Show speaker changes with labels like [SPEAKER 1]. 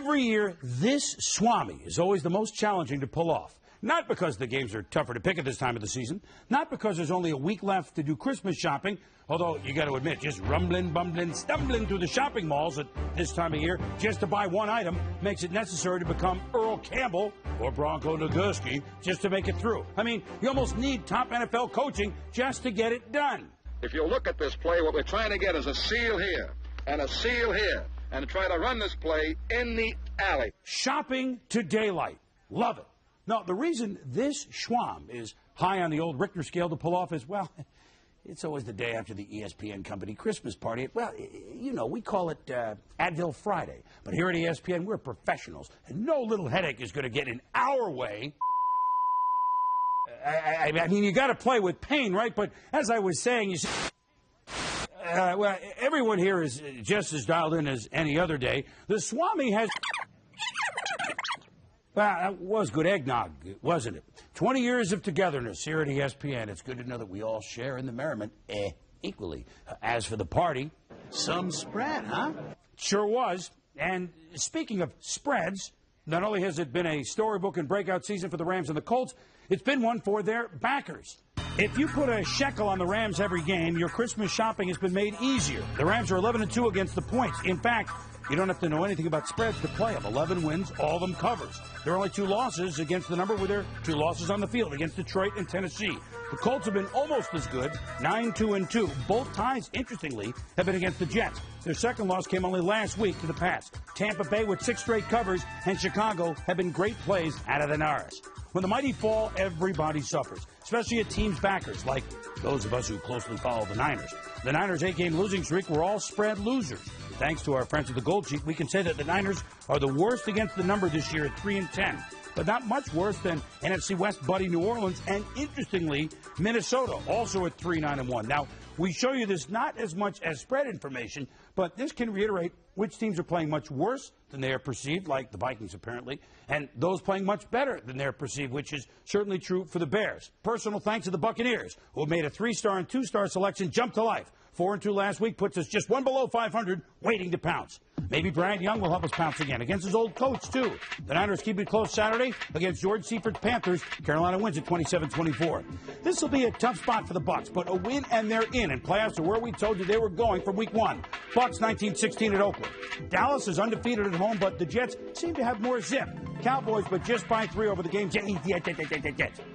[SPEAKER 1] Every year, this Swami is always the most challenging to pull off. Not because the games are tougher to pick at this time of the season, not because there's only a week left to do Christmas shopping, although you got to admit, just rumbling, bumbling, stumbling through the shopping malls at this time of year just to buy one item makes it necessary to become Earl Campbell or Bronco Nagurski just to make it through. I mean, you almost need top NFL coaching just to get it done.
[SPEAKER 2] If you look at this play, what we're trying to get is a seal here and a seal here and try to run this play in the alley.
[SPEAKER 1] Shopping to daylight. Love it. No, the reason this Schwam is high on the old Richter scale to pull off is, well, it's always the day after the ESPN company Christmas party. Well, you know, we call it Advil Friday. But here at ESPN, we're professionals, and no little headache is going to get in our way. I mean, you got to play with pain, right? But as I was saying, you see, well, everyone here is just as dialed in as any other day. The Swami has... Well, that was good eggnog, wasn't it? 20 years of togetherness here at ESPN. It's good to know that we all share in the merriment equally. As for the party...
[SPEAKER 3] Some spread, huh?
[SPEAKER 1] Sure was. And speaking of spreads, not only has it been a storybook and breakout season for the Rams and the Colts, it's been one for their backers. If you put a shekel on the Rams every game, your Christmas shopping has been made easier. The Rams are 11-2 against the points. In fact, you don't have to know anything about spreads to play them. 11 wins, all of them covers. There are only 2 losses against the number with their 2 losses on the field against Detroit and Tennessee. The Colts have been almost as good, 9-2-2. Both ties, interestingly, have been against the Jets. Their second loss came only last week to the Pats. Tampa Bay with 6 straight covers, and Chicago have been great plays out of the Naras. When the mighty fall, everybody suffers, especially a team's backers, like those of us who closely follow the Niners. The Niners' 8-game losing streak were all spread losers. Thanks to our friends at the Gold Sheet, we can say that the Niners are the worst against the number this year at 3-10, but not much worse than NFC West buddy New Orleans, and interestingly, Minnesota, also at 3-9-1. Now, we show you this not as much as spread information, but this can reiterate which teams are playing much worse than they are perceived, like the Vikings apparently, and those playing much better than they're perceived, which is certainly true for the Bears. Personal thanks to the Buccaneers, who have made a 3-star and 2-star selection jump to life. 4-2 last week puts us just one below 500, waiting to pounce. Maybe Bryant Young will help us pounce again against his old coach, too. The Niners keep it close Saturday against George Seifert Panthers. Carolina wins at 27-24. This will be a tough spot for the Bucs, but a win and they're in, and playoffs are where we told you they were going from week 1. Bucs 19-16 at Oakland. Dallas is undefeated at home, but the Jets seem to have more zip. Cowboys, but just by 3 over the game. Jets.